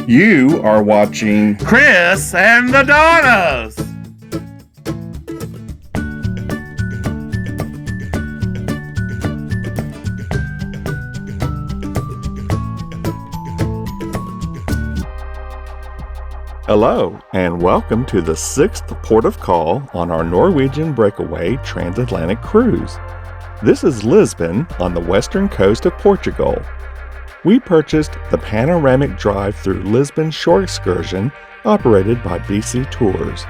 You are watching Chris and the Donnas. Hello, and welcome to the 6th port of call on our Norwegian Breakaway Transatlantic cruise. This is Lisbon on the western coast of Portugal. We purchased the Panoramic Drive Through Lisbon short excursion operated by BC Tours.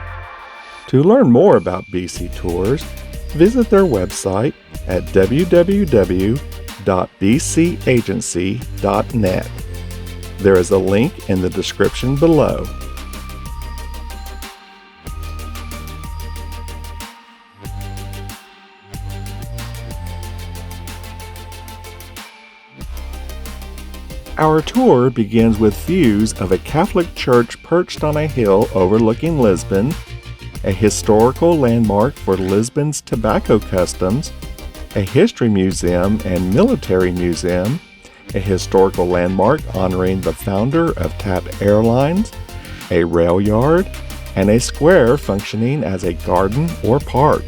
To learn more about BC Tours, visit their website at www.bcagency.net. There is a link in the description below. Our tour begins with views of a Catholic church perched on a hill overlooking Lisbon, a historical landmark for Lisbon's tobacco customs, a history museum and military museum, a historical landmark honoring the founder of TAP Airlines, a rail yard, and a square functioning as a garden or park.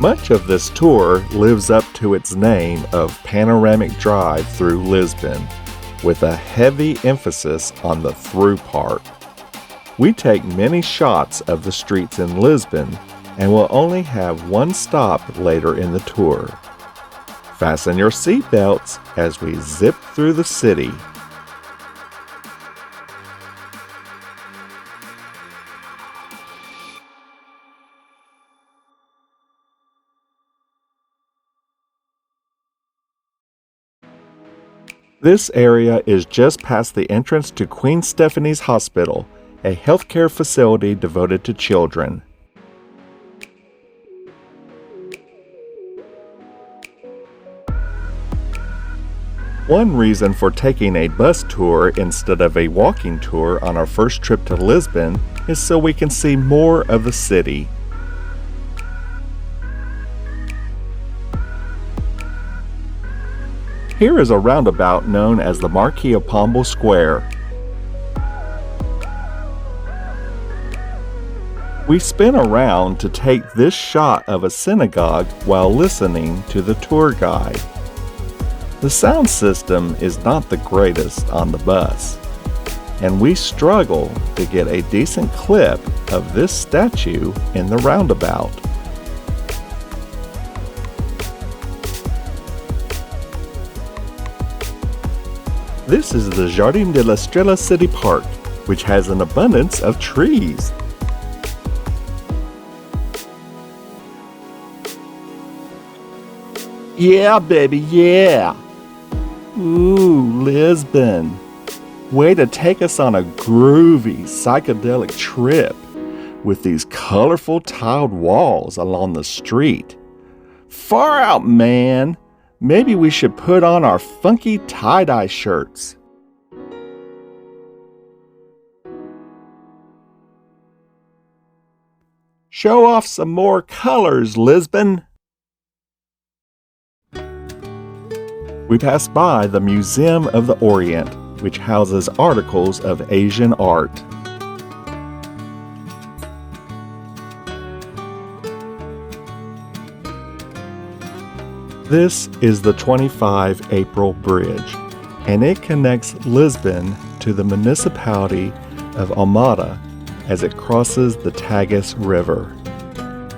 Much of this tour lives up to its name of Panoramic Drive Through Lisbon, with a heavy emphasis on the through part. We take many shots of the streets in Lisbon and will only have one stop later in the tour. Fasten your seatbelts as we zip through the city. This area is just past the entrance to Queen Stephanie's Hospital, a healthcare facility devoted to children. One reason for taking a bus tour instead of a walking tour on our first trip to Lisbon is so we can see more of the city. Here is a roundabout known as the Marquis of Pombal Square. We spin around to take this shot of a synagogue while listening to the tour guide. The sound system is not the greatest on the bus, and we struggle to get a decent clip of this statue in the roundabout. This is the Jardim de la Estrela City Park, which has an abundance of trees. Yeah, baby, yeah! Ooh, Lisbon. Way to take us on a groovy, psychedelic trip with these colorful tiled walls along the street. Far out, man! Maybe we should put on our funky tie-dye shirts. Show off some more colors, Lisbon. We pass by the Museum of the Orient, which houses articles of Asian art. This is the 25 April Bridge, and it connects Lisbon to the municipality of Almada as it crosses the Tagus River.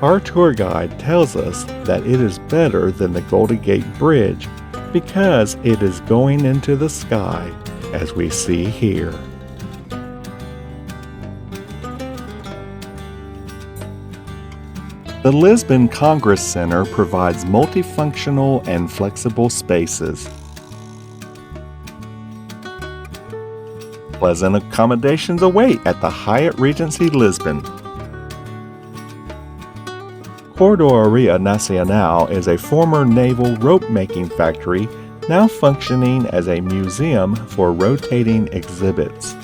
Our tour guide tells us that it is better than the Golden Gate Bridge because it is going into the sky, as we see here. The Lisbon Congress Center provides multifunctional and flexible spaces. Pleasant accommodations await at the Hyatt Regency Lisbon. Cordoaria Nacional is a former naval rope-making factory now functioning as a museum for rotating exhibits.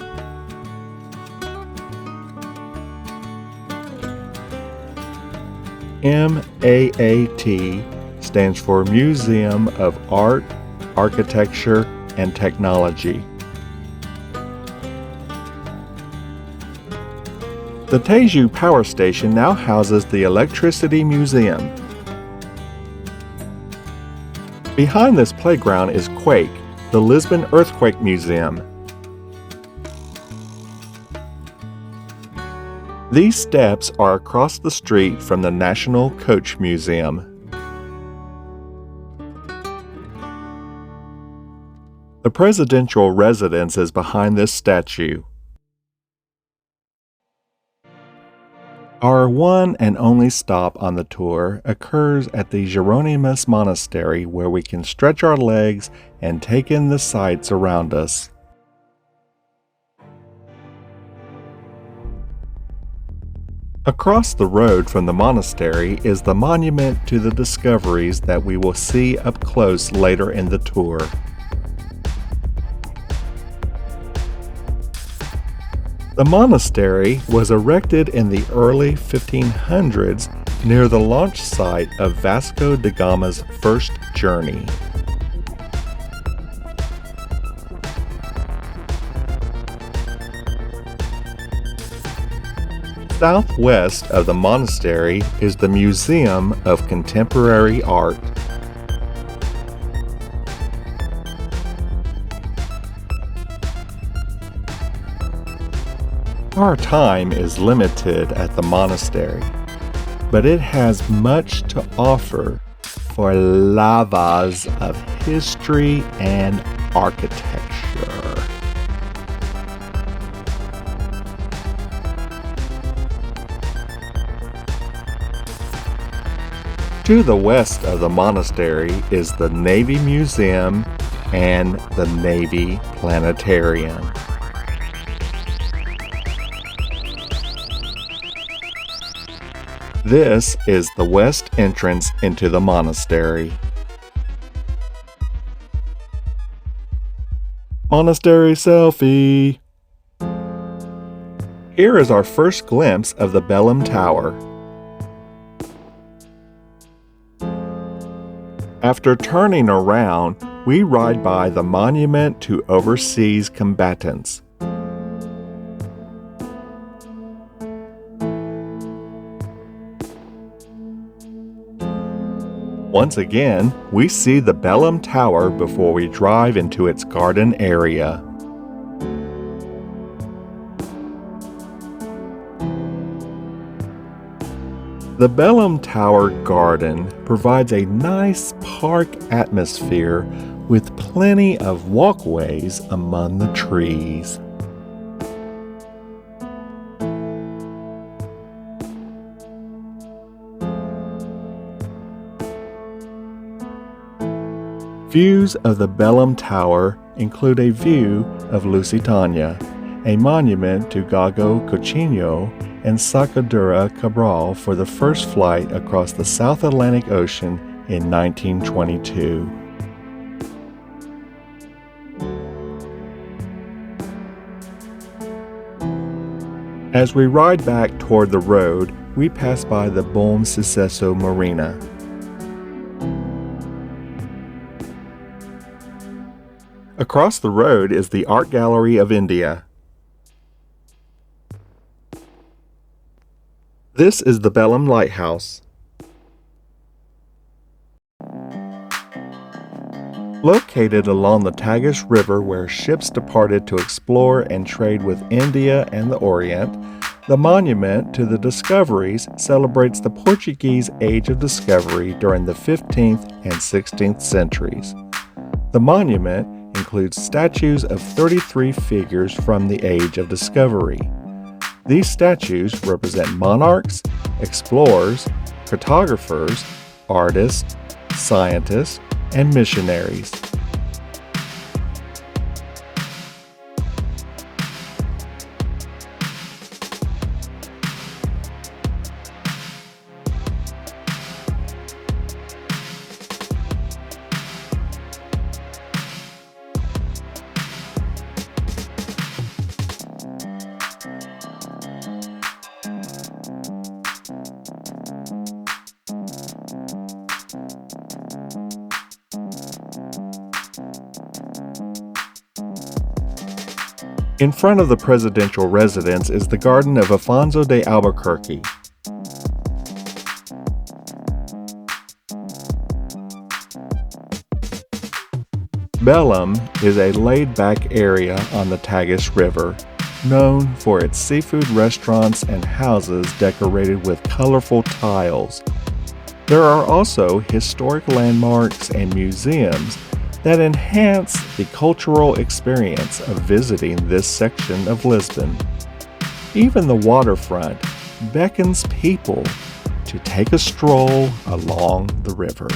MAAT stands for Museum of Art, Architecture, and Technology. The Teju Power Station now houses the Electricity Museum. Behind this playground is Quake, the Lisbon Earthquake Museum. These steps are across the street from the National Coach Museum. The presidential residence is behind this statue. Our one and only stop on the tour occurs at the Geronimos Monastery, where we can stretch our legs and take in the sights around us. Across the road from the monastery is the monument to the discoveries that we will see up close later in the tour. The monastery was erected in the early 1500s near the launch site of Vasco da Gama's first journey. Southwest of the monastery is the Museum of Contemporary Art. Our time is limited at the monastery, but it has much to offer for lovers of history and architecture. To the west of the monastery is the Navy Museum and the Navy Planetarium. This is the west entrance into the monastery. Monastery selfie! Here is our first glimpse of the Belem Tower. After turning around, we ride by the Monument to Overseas Combatants. Once again, we see the Belem Tower before we drive into its garden area. The Belem Tower Garden provides a nice park atmosphere with plenty of walkways among the trees. Views of the Belem Tower include a view of Lusitania, a monument to Gago Cochino and Sacadura Cabral for the first flight across the South Atlantic Ocean in 1922. As we ride back toward the road, we pass by the Bom Sucesso Marina. Across the road is the Art Gallery of India. This is the Belem Lighthouse. Located along the Tagus River where ships departed to explore and trade with India and the Orient, the monument to the discoveries celebrates the Portuguese Age of Discovery during the 15th and 16th centuries. The monument includes statues of 33 figures from the Age of Discovery. These statues represent monarchs, explorers, cartographers, artists, scientists, and missionaries. In front of the presidential residence is the garden of Afonso de Albuquerque. Belem is a laid-back area on the Tagus River, known for its seafood restaurants and houses decorated with colorful tiles. There are also historic landmarks and museums that enhance the cultural experience of visiting this section of Lisbon. Even the waterfront beckons people to take a stroll along the river.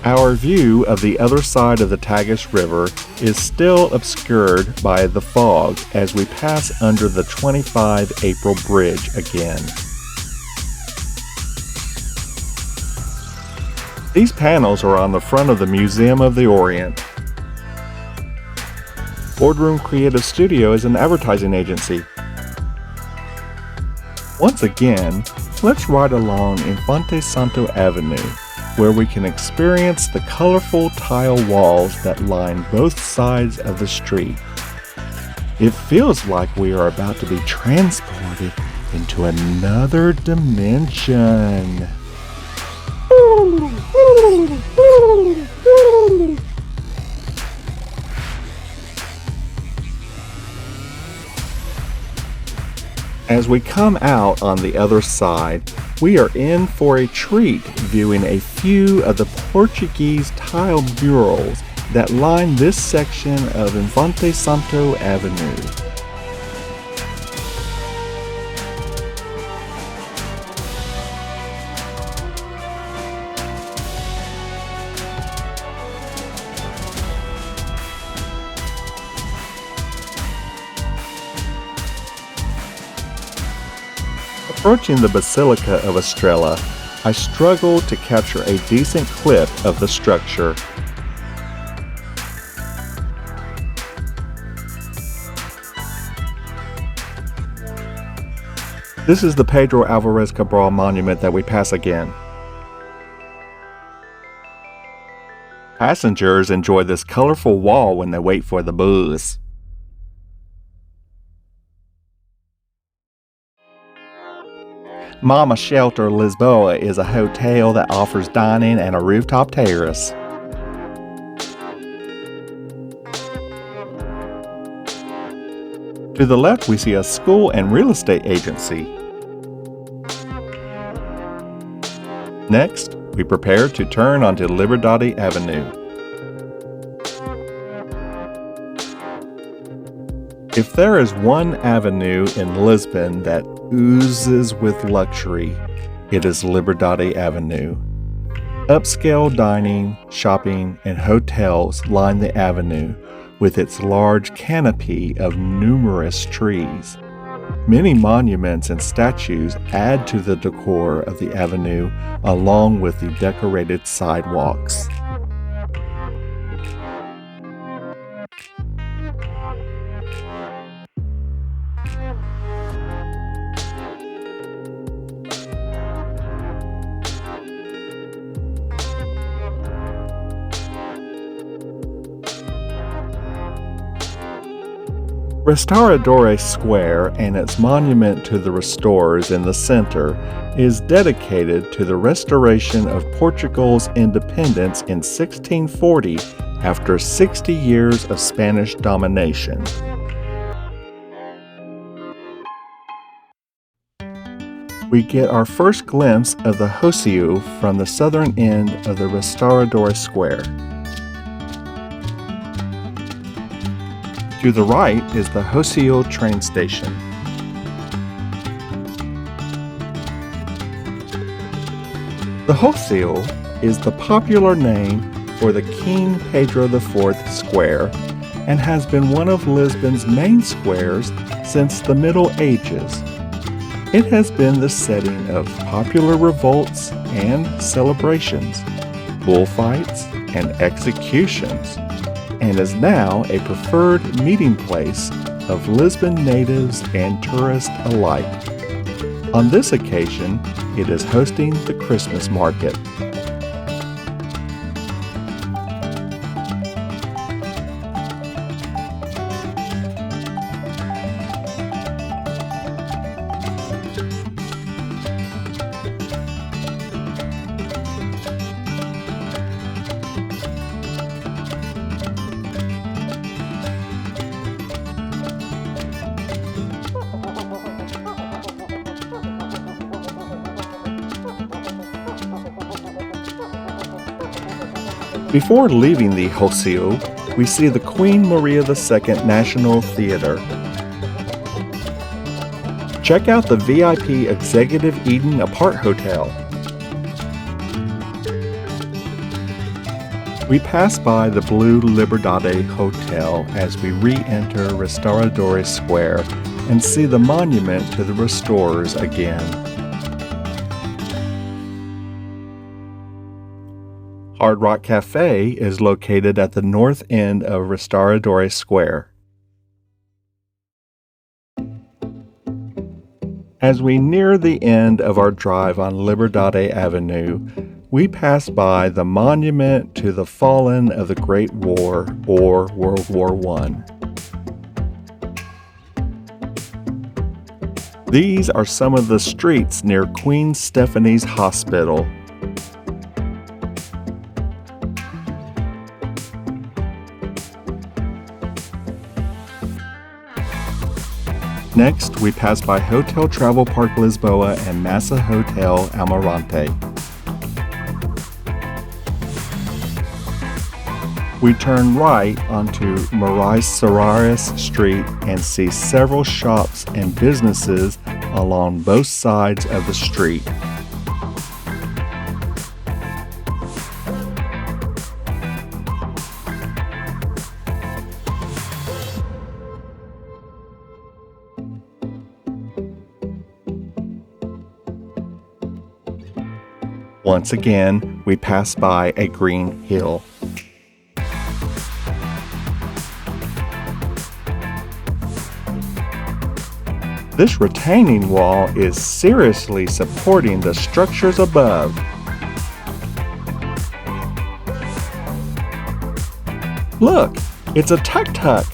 Our view of the other side of the Tagus River is still obscured by the fog as we pass under the 25 April Bridge again. These panels are on the front of the Museum of the Orient. Boardroom Creative Studio is an advertising agency. Once again, let's ride along Infante Santo Avenue, where we can experience the colorful tile walls that line both sides of the street. It feels like we are about to be transported into another dimension. As we come out on the other side, we are in for a treat viewing a few of the Portuguese tile murals that line this section of Infante Santo Avenue. Approaching the Basilica of Estrella, I struggled to capture a decent clip of the structure. This is the Pedro Alvarez Cabral monument that we pass again. Passengers enjoy this colorful wall when they wait for the bus. Mama Shelter Lisboa is a hotel that offers dining and a rooftop terrace. To the left, we see a school and real estate agency. Next, we prepare to turn onto Liberdade Avenue. If there is one avenue in Lisbon that oozes with luxury, it is Liberdade Avenue. Upscale dining, shopping, and hotels line the avenue with its large canopy of numerous trees. Many monuments and statues add to the decor of the avenue along with the decorated sidewalks. Restauradores Square and its monument to the restorers in the center is dedicated to the restoration of Portugal's independence in 1640 after 60 years of Spanish domination. we get our first glimpse of the Rossio from the southern end of the Restaurador Square. To the right is the Rossio train station. The Rossio is the popular name for the King Pedro IV Square and has been one of Lisbon's main squares since the Middle Ages. It has been the setting of popular revolts and celebrations, bullfights, and executions, and is now a preferred meeting place of Lisbon natives and tourists alike. On this occasion, it is hosting the Christmas market. Before leaving the Rossio, we see the Queen Maria II National Theatre. Check out the VIP Executive Eden Apart Hotel. We pass by the Blue Liberdade Hotel as we re-enter Restaurador Square and see the monument to the restorers again. Hard Rock Cafe is located at the north end of Restaurador Square. As we near the end of our drive on Liberdade Avenue, we pass by the monument to the fallen of the Great War, or World War I. These are some of the streets near Queen Stephanie's Hospital. Next, we pass by Hotel Travel Park Lisboa and Massa Hotel Almirante. We turn right onto Moraes Soares Street and see several shops and businesses along both sides of the street. Once again, we pass by a green hill. This retaining wall is seriously supporting the structures above. Look, it's a tuk-tuk.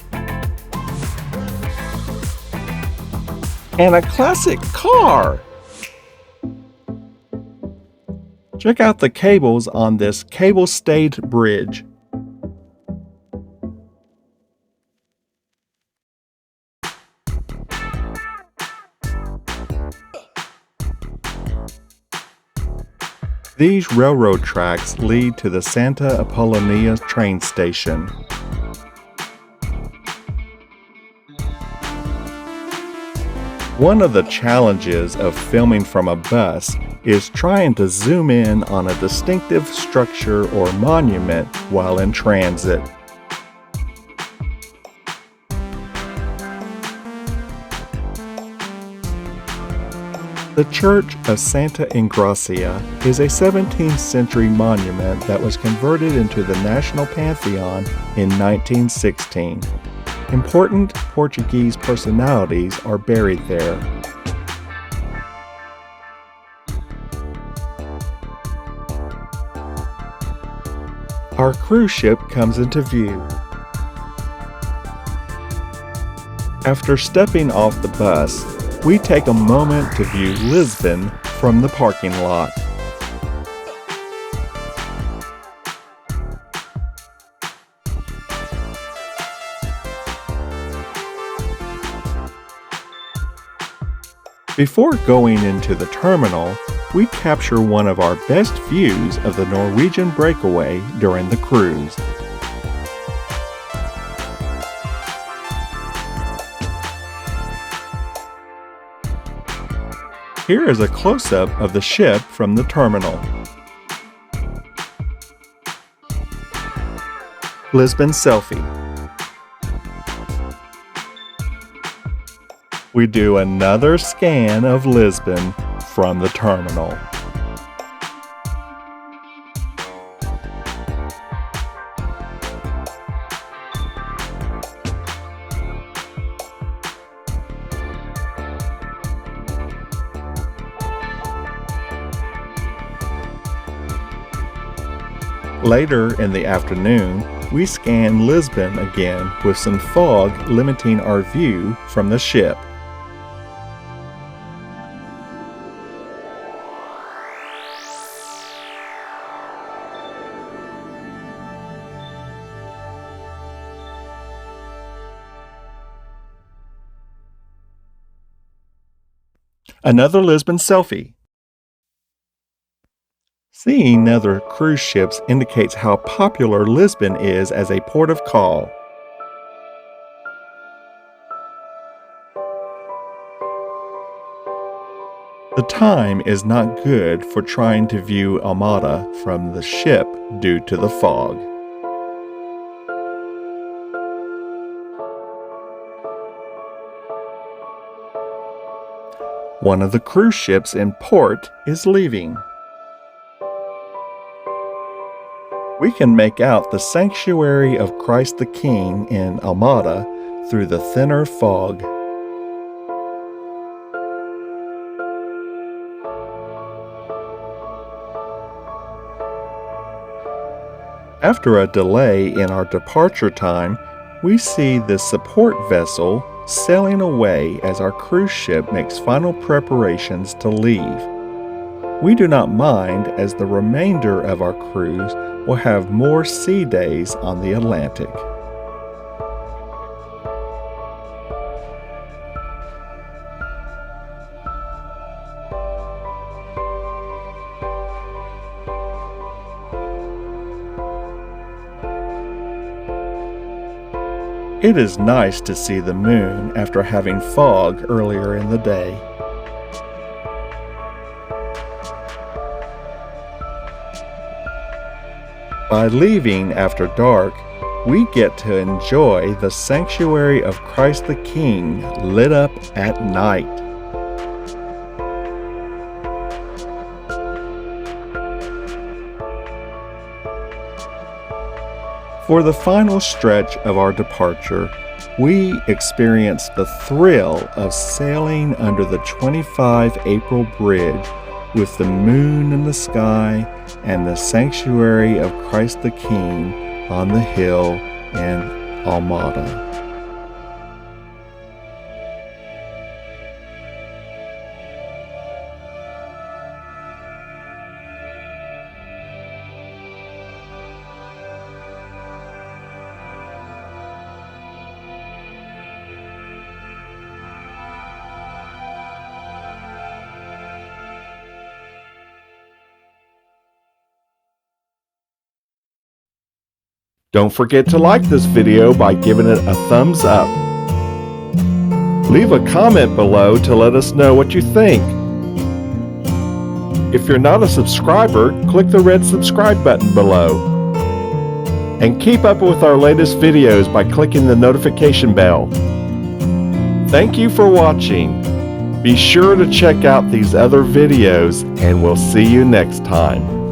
And a classic car. Check out the cables on this cable-stayed bridge. These railroad tracks lead to the Santa Apollonia train station. One of the challenges of filming from a bus is trying to zoom in on a distinctive structure or monument while in transit. The Church of Santa Engracia is a 17th century monument that was converted into the National Pantheon in 1916. Important Portuguese personalities are buried there. Our cruise ship comes into view. After stepping off the bus, we take a moment to view Lisbon from the parking lot. Before going into the terminal, we capture one of our best views of the Norwegian Breakaway during the cruise. Here is a close-up of the ship from the terminal. Lisbon selfie. We do another scan of Lisbon from the terminal. Later in the afternoon, we scan Lisbon again with some fog limiting our view from the ship. Another Lisbon selfie. Seeing other cruise ships indicates how popular Lisbon is as a port of call. The time is not good for trying to view Almada from the ship due to the fog. One of the cruise ships in port is leaving. We can make out the sanctuary of Christ the King in Almada through the thinner fog. After a delay in our departure time, we see the support vessel sailing away as our cruise ship makes final preparations to leave. We do not mind, as the remainder of our cruise will have more sea days on the Atlantic. It is nice to see the moon after having fog earlier in the day. By leaving after dark, we get to enjoy the sanctuary of Christ the King lit up at night. For the final stretch of our departure, we experienced the thrill of sailing under the 25 April bridge with the moon in the sky and the sanctuary of Christ the King on the hill in Almada. Don't forget to like this video by giving it a thumbs up. Leave a comment below to let us know what you think. If you're not a subscriber, click the red subscribe button below. And keep up with our latest videos by clicking the notification bell. Thank you for watching. Be sure to check out these other videos, and we'll see you next time.